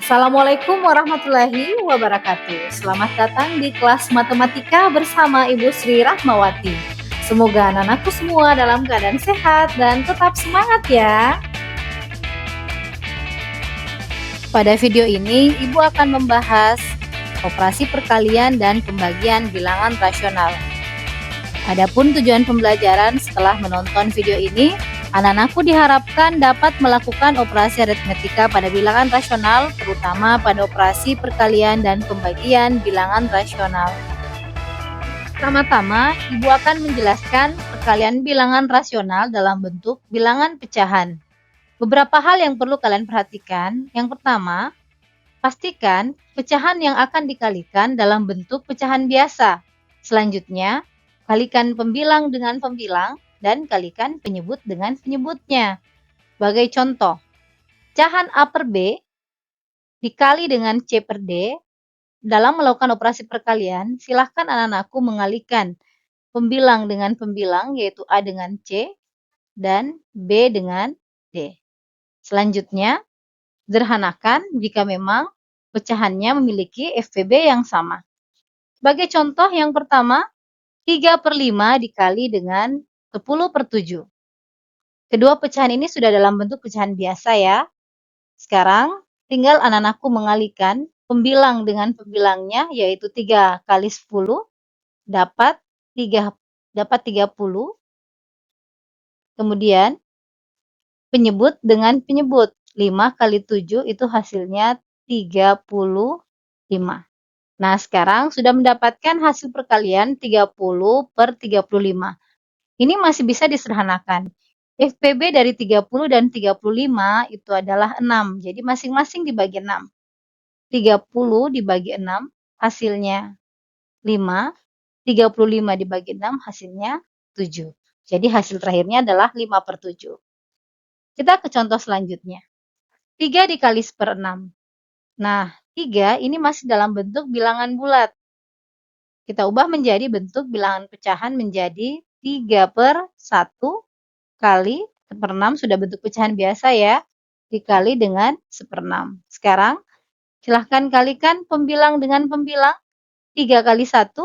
Assalamualaikum warahmatullahi wabarakatuh. Selamat datang di kelas matematika bersama Ibu Sri Rahmawati. Semoga anak-anakku semua dalam keadaan sehat dan tetap semangat ya. Pada video ini, Ibu akan membahas operasi perkalian dan pembagian bilangan rasional. Adapun tujuan pembelajaran setelah menonton video ini, anak-anakku diharapkan dapat melakukan operasi aritmetika pada bilangan rasional, terutama pada operasi perkalian dan pembagian bilangan rasional. Pertama-tama, Ibu akan menjelaskan perkalian bilangan rasional dalam bentuk bilangan pecahan. Beberapa hal yang perlu kalian perhatikan. Yang pertama, pastikan pecahan yang akan dikalikan dalam bentuk pecahan biasa. Selanjutnya, kalikan pembilang dengan pembilang dan kalikan penyebut dengan penyebutnya. Sebagai contoh, pecahan A per B dikali dengan C per D. Dalam melakukan operasi perkalian, silahkan anak-anakku mengalikan pembilang dengan pembilang, yaitu A dengan C dan B dengan D. Selanjutnya, sederhanakan jika memang pecahannya memiliki FPB yang sama. Sebagai contoh yang pertama, 3 per 5 dikali dengan 10 per 7. Kedua pecahan ini sudah dalam bentuk pecahan biasa ya. Sekarang tinggal anak-anakku mengalikan pembilang dengan pembilangnya, yaitu 3 kali 10 dapat 30. Kemudian penyebut dengan penyebut, 5 kali 7 itu hasilnya 35. Nah, sekarang sudah mendapatkan hasil perkalian 30 per 35. Ini masih bisa disederhanakan. FPB dari 30 dan 35 itu adalah 6. Jadi masing-masing dibagi 6. 30 dibagi 6 hasilnya 5. 35 dibagi 6 hasilnya 7. Jadi hasil terakhirnya adalah 5 per 7. Kita ke contoh selanjutnya. 3 dikali 1/6. Nah, 3 ini masih dalam bentuk bilangan bulat. Kita ubah menjadi bentuk bilangan pecahan menjadi 3 per 1 kali 1/6 sudah bentuk pecahan biasa ya, dikali dengan 1/6. Sekarang silahkan kalikan pembilang dengan pembilang. 3 kali 1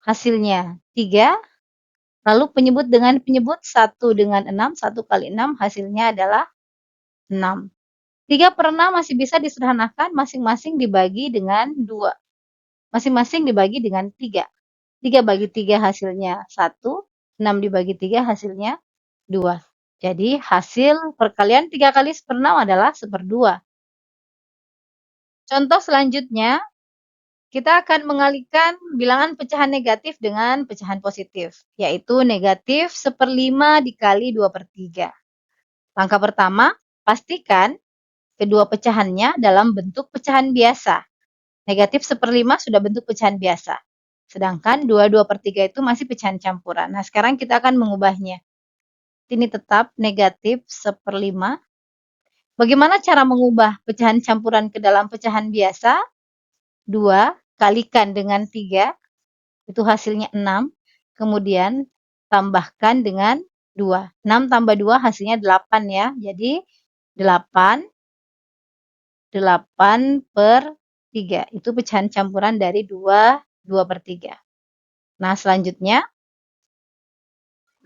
hasilnya 3, lalu penyebut dengan penyebut 1 dengan 6, 1 kali 6 hasilnya adalah 6. 3 per 6 masih bisa disederhanakan, masing-masing dibagi dengan 2. Masing-masing dibagi dengan 3. 3 bagi 3 hasilnya 1, 6 dibagi 3 hasilnya 2. Jadi hasil perkalian 3 kali 1/6 adalah 1/2. Contoh selanjutnya, kita akan mengalihkan bilangan pecahan negatif dengan pecahan positif, yaitu negatif 1/5 dikali 2/3. Langkah pertama, pastikan kedua pecahannya dalam bentuk pecahan biasa. Negatif 1/5 sudah bentuk pecahan biasa. Sedangkan 2/3 itu masih pecahan campuran. Nah, sekarang kita akan mengubahnya. Ini tetap negatif 1/5. Bagaimana cara mengubah pecahan campuran ke dalam pecahan biasa? 2 kalikan dengan 3, itu hasilnya 6. Kemudian tambahkan dengan 2. 6 tambah 2 hasilnya 8 ya. Jadi 8 per 3. Itu pecahan campuran dari 2/3. Nah, selanjutnya,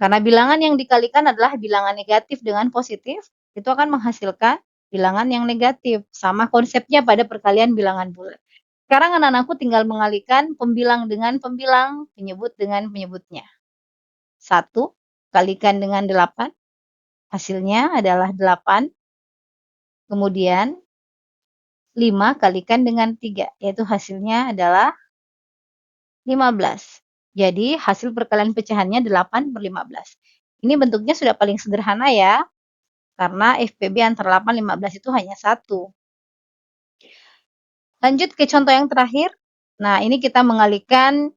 karena bilangan yang dikalikan adalah bilangan negatif dengan positif, itu akan menghasilkan bilangan yang negatif. Sama konsepnya pada perkalian bilangan bulat. Sekarang anak-anakku tinggal mengalihkan pembilang dengan pembilang, penyebut dengan penyebutnya. 1 kalikan dengan 8, hasilnya adalah 8. Kemudian 5 kalikan dengan 3, yaitu hasilnya adalah 15. Jadi hasil perkalian pecahannya 8 per 15. Ini bentuknya sudah paling sederhana ya, karena FPB antara 8 dan 15 itu hanya 1. Lanjut ke contoh yang terakhir. Nah, ini kita mengalihkan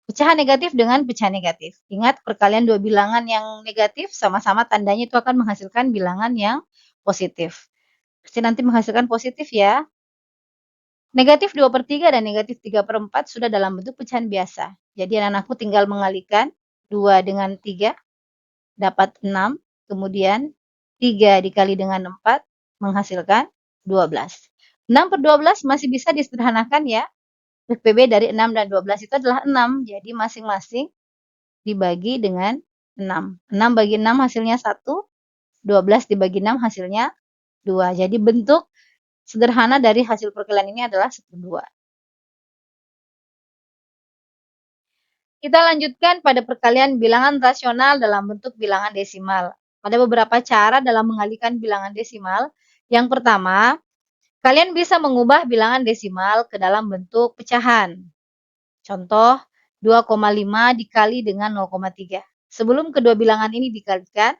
pecahan negatif dengan pecahan negatif. Ingat, perkalian dua bilangan yang negatif sama-sama tandanya itu akan menghasilkan bilangan yang positif. Pasti nanti menghasilkan positif ya. Negatif 2/3 dan negatif 3/4 sudah dalam bentuk pecahan biasa. Jadi anak-anakku tinggal mengalihkan 2 dengan 3 dapat 6. Kemudian 3 dikali dengan 4 menghasilkan 12. 6/12 masih bisa disederhanakan ya. FPB dari 6 dan 12 itu adalah 6. Jadi masing-masing dibagi dengan 6. 6 bagi 6 hasilnya 1, 12 dibagi 6 hasilnya 2. Jadi bentuk sederhana dari hasil perkalian ini adalah 1/2. Kita lanjutkan pada perkalian bilangan rasional dalam bentuk bilangan desimal. Ada beberapa cara dalam mengalihkan bilangan desimal. Yang pertama, kalian bisa mengubah bilangan desimal ke dalam bentuk pecahan. Contoh, 2,5 dikali dengan 0,3. Sebelum kedua bilangan ini dikalikan,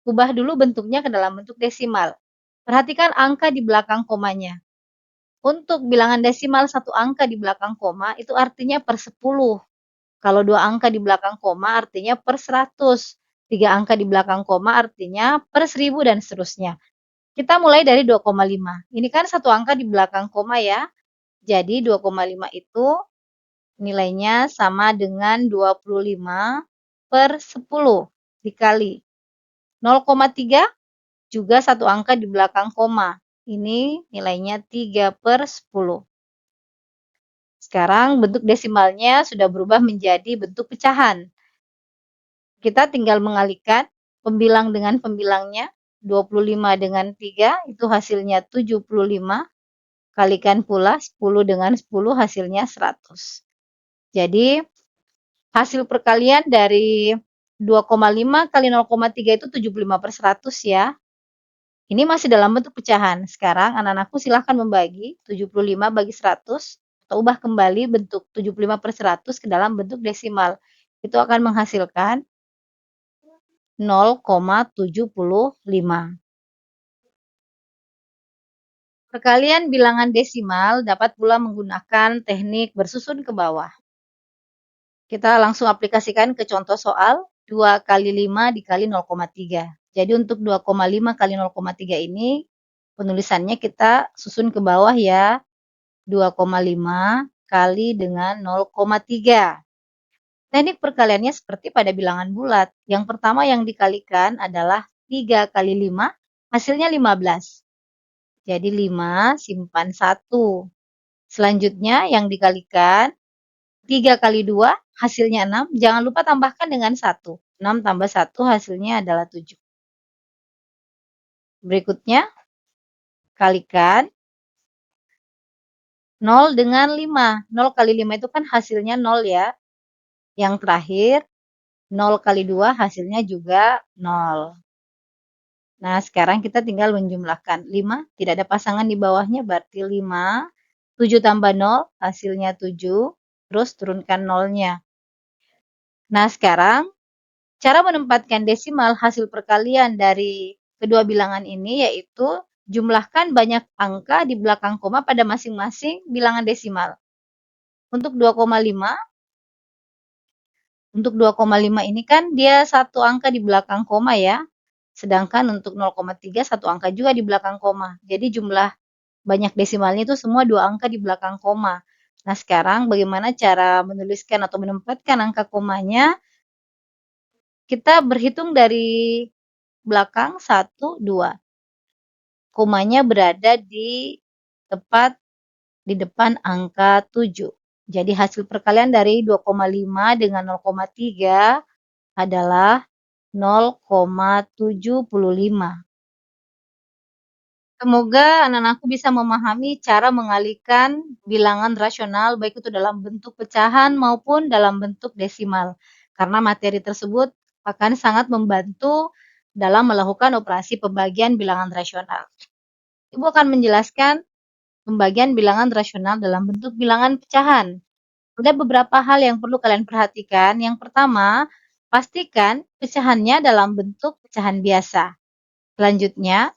ubah dulu bentuknya ke dalam bentuk desimal. Perhatikan angka di belakang komanya. Untuk bilangan desimal satu angka di belakang koma, itu artinya per 10. Kalau 2 angka di belakang koma artinya per 100. 3 angka di belakang koma artinya per 1000 dan seterusnya. Kita mulai dari 2,5. Ini kan satu angka di belakang koma ya. Jadi 2,5 itu nilainya sama dengan 25 per 10 dikali 0,3 juga satu angka di belakang koma. Ini nilainya 3 per 10. Sekarang bentuk desimalnya sudah berubah menjadi bentuk pecahan. Kita tinggal mengalihkan pembilang dengan pembilangnya. 25 dengan 3 itu hasilnya 75. Kalikan pula 10 dengan 10 hasilnya 100. Jadi hasil perkalian dari 2,5 kali 0,3 itu 75 per 100 ya. Ini masih dalam bentuk pecahan. Sekarang anak-anakku silahkan membagi 75 bagi 100 atau ubah kembali bentuk 75 per 100 ke dalam bentuk desimal. Itu akan menghasilkan 0,75. Perkalian bilangan desimal dapat pula menggunakan teknik bersusun ke bawah. Kita langsung aplikasikan ke contoh soal 2 kali 5 dikali 0,3. Jadi untuk 2,5 kali 0,3 ini penulisannya kita susun ke bawah ya. 2,5 kali dengan 0,3. Teknik perkaliannya seperti pada bilangan bulat. Yang pertama yang dikalikan adalah 3 kali 5, hasilnya 15. Jadi 5 simpan 1. Selanjutnya yang dikalikan 3 kali 2 hasilnya 6. Jangan lupa tambahkan dengan 1. 6 tambah 1 hasilnya adalah 7. Berikutnya kalikan 0 dengan 5. 0 kali 5 itu kan hasilnya 0 ya. Yang terakhir 0 kali 2 hasilnya juga 0. Nah, sekarang kita tinggal menjumlahkan. 5, tidak ada pasangan di bawahnya, berarti 5. 7 tambah 0, hasilnya 7. Terus turunkan 0-nya. Nah, sekarang cara menempatkan desimal hasil perkalian dari kedua bilangan ini yaitu jumlahkan banyak angka di belakang koma pada masing-masing bilangan desimal. Untuk 2,5, ini kan dia satu angka di belakang koma ya. Sedangkan untuk 0,3 satu angka juga di belakang koma. Jadi jumlah banyak desimalnya itu semua 2 angka di belakang koma. Nah, sekarang bagaimana cara menuliskan atau menempatkan angka komanya? Kita berhitung dari belakang 1, 2. Komanya berada tepat di depan angka 7. Jadi hasil perkalian dari 2,5 dengan 0,3 adalah 0,75. Semoga anak-anakku bisa memahami cara mengalihkan bilangan rasional baik itu dalam bentuk pecahan maupun dalam bentuk desimal. Karena materi tersebut akan sangat membantu dalam melakukan operasi pembagian bilangan rasional. Ibu akan menjelaskan pembagian bilangan rasional dalam bentuk bilangan pecahan. Ada beberapa hal yang perlu kalian perhatikan. Yang pertama, pastikan pecahannya dalam bentuk pecahan biasa. Selanjutnya,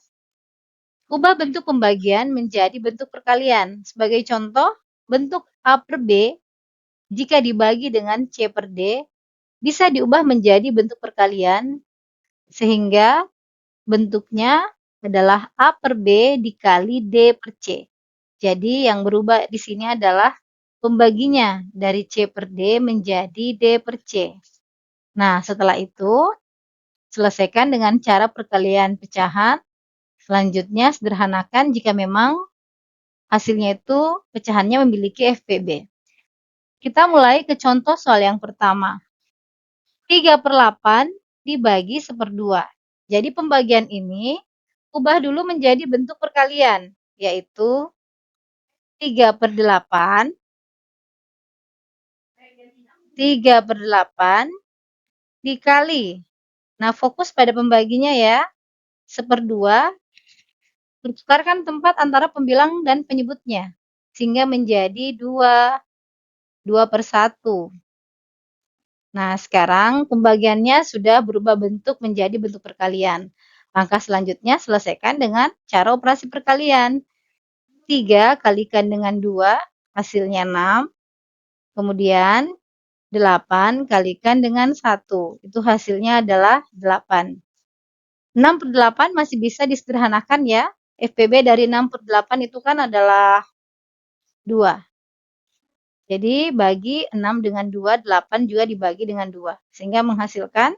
ubah bentuk pembagian menjadi bentuk perkalian. Sebagai contoh, bentuk A per B jika dibagi dengan C per D bisa diubah menjadi bentuk perkalian sehingga bentuknya adalah A per B dikali D per C. Jadi yang berubah di sini adalah pembaginya dari C per D menjadi D per C. Nah, setelah itu selesaikan dengan cara perkalian pecahan. Selanjutnya sederhanakan jika memang hasilnya itu pecahannya memiliki FPB. Kita mulai ke contoh soal yang pertama. 3/8 dibagi 1/2. Jadi pembagian ini ubah dulu menjadi bentuk perkalian, yaitu 3/8 dikali. Nah, fokus pada pembaginya ya. 1/2 bertukarkan tempat antara pembilang dan penyebutnya, sehingga menjadi 2, 2/1. Nah, sekarang pembagiannya sudah berubah bentuk menjadi bentuk perkalian. Langkah selanjutnya selesaikan dengan cara operasi perkalian. 3 kalikan dengan 2, hasilnya 6. Kemudian 8 kalikan dengan 1, itu hasilnya adalah 8. 6/8 masih bisa disederhanakan ya. FPB dari 6/8 itu kan adalah 2. Jadi bagi 6 dengan 2, 8 juga dibagi dengan 2. Sehingga menghasilkan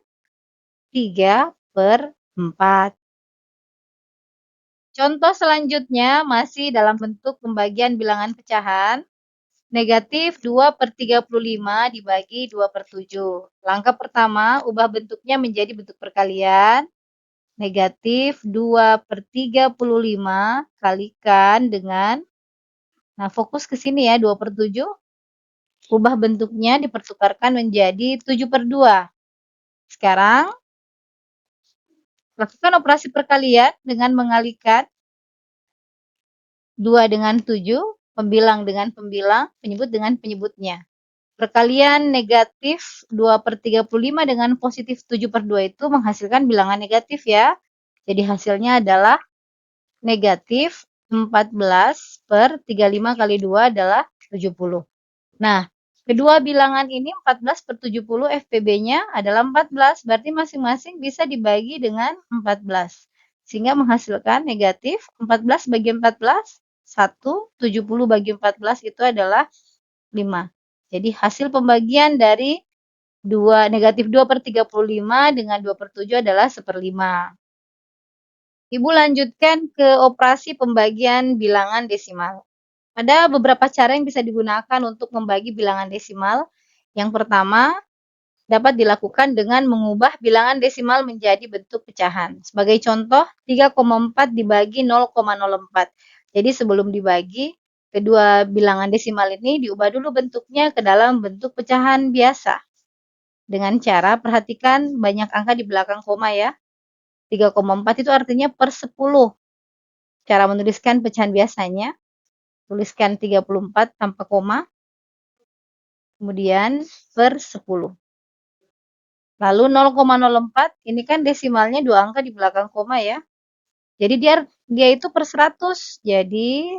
3/4. Contoh selanjutnya masih dalam bentuk pembagian bilangan pecahan. Negatif 2/35 dibagi 2/7. Langkah pertama, ubah bentuknya menjadi bentuk perkalian. Negatif 2/35 kalikan dengan, nah fokus ke sini ya, 2/7. Ubah bentuknya dipertukarkan menjadi 7/2. Sekarang, lakukan operasi perkalian dengan mengalihkan 2 dengan 7, pembilang dengan pembilang, penyebut dengan penyebutnya. Perkalian negatif 2/35 dengan positif 7/2 itu menghasilkan bilangan negatif ya. Jadi hasilnya adalah negatif 14/35 kali 2 adalah 70. Nah, kedua bilangan ini 14/70 FPB-nya adalah 14, berarti masing-masing bisa dibagi dengan 14. Sehingga menghasilkan negatif 14 bagi 14, 1, 70 bagi 14 itu adalah 5. Jadi hasil pembagian dari negatif 2/35 dengan 2/7 adalah 1/5. Ibu lanjutkan ke operasi pembagian bilangan desimal. Ada beberapa cara yang bisa digunakan untuk membagi bilangan desimal. Yang pertama, dapat dilakukan dengan mengubah bilangan desimal menjadi bentuk pecahan. Sebagai contoh, 3,4 dibagi 0,04. Jadi sebelum dibagi, kedua bilangan desimal ini diubah dulu bentuknya ke dalam bentuk pecahan biasa. Dengan cara perhatikan banyak angka di belakang koma ya. 3,4 itu artinya per 10. Cara menuliskan pecahan biasanya, tuliskan 34 tanpa koma, kemudian per 10. Lalu 0,04 ini kan desimalnya 2 angka di belakang koma ya. Jadi dia itu per 100. Jadi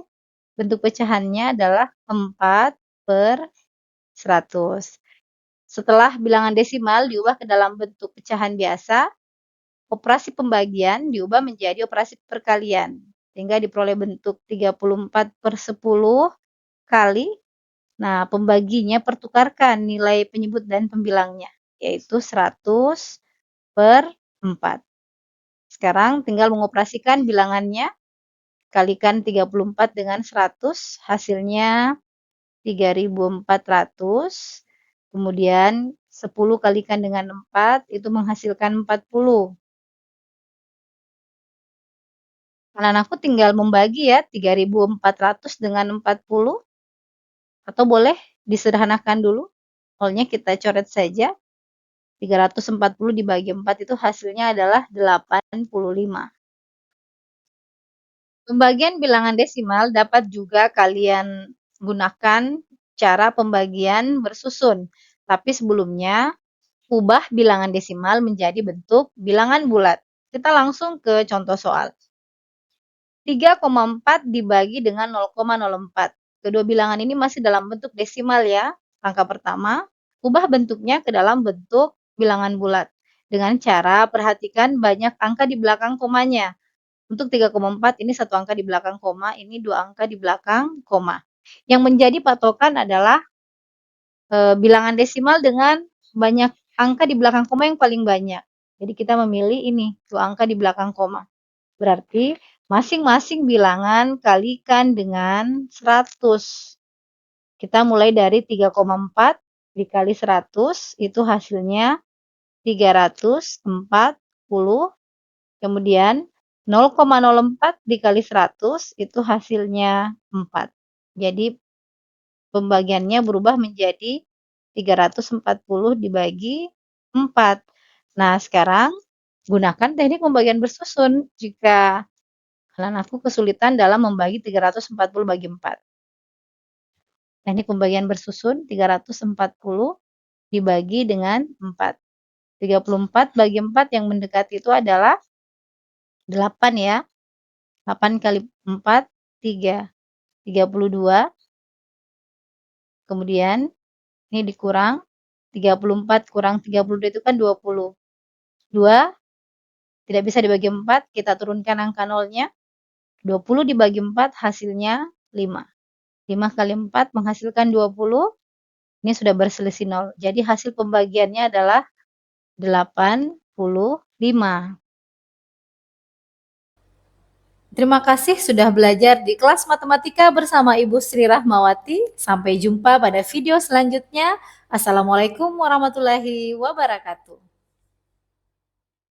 bentuk pecahannya adalah 4/100. Setelah bilangan desimal diubah ke dalam bentuk pecahan biasa, operasi pembagian diubah menjadi operasi perkalian. Sehingga diperoleh bentuk 34/10 kali. Nah, pembaginya pertukarkan nilai penyebut dan pembilangnya, yaitu 100/4. Sekarang tinggal mengoperasikan bilangannya. Kalikan 34 dengan 100, hasilnya 3.400. Kemudian 10 kalikan dengan 4, itu menghasilkan 40. Anak-anakku tinggal membagi ya, 3.400 dengan 40. Atau boleh disederhanakan dulu. Nolnya kita coret saja. 340 dibagi 4 itu hasilnya adalah 85. Pembagian bilangan desimal dapat juga kalian gunakan cara pembagian bersusun. Tapi sebelumnya, ubah bilangan desimal menjadi bentuk bilangan bulat. Kita langsung ke contoh soal. 3,4 dibagi dengan 0,04. Kedua bilangan ini masih dalam bentuk desimal ya. Langkah pertama, ubah bentuknya ke dalam bentuk bilangan bulat. Dengan cara perhatikan banyak angka di belakang komanya. Untuk 3,4 ini 1 angka di belakang koma, ini 2 angka di belakang koma. Yang menjadi patokan adalah bilangan desimal dengan banyak angka di belakang koma yang paling banyak. Jadi kita memilih ini, 2 angka di belakang koma. Berarti Masing-masing bilangan kalikan dengan 100. Kita mulai dari 3,4 dikali 100, itu hasilnya 340. Kemudian 0,04 dikali 100, itu hasilnya 4. Jadi pembagiannya berubah menjadi 340 dibagi 4. Nah, sekarang gunakan teknik pembagian bersusun jika kalian aku kesulitan dalam membagi 340 bagi 4. Teknik pembagian bersusun 340 dibagi dengan 4. 34 bagi 4 yang mendekati itu adalah 8 ya. 8 kali 4, 32. Kemudian ini dikurang, 34 kurang 32 itu kan 20. 2 tidak bisa dibagi 4, kita turunkan angka nolnya. 20 dibagi 4 hasilnya 5. 5 kali 4 menghasilkan 20. Ini sudah berselisih 0. Jadi hasil pembagiannya adalah 85. Terima kasih sudah belajar di kelas matematika bersama Ibu Sri Rahmawati. Sampai jumpa pada video selanjutnya. Assalamualaikum warahmatullahi wabarakatuh.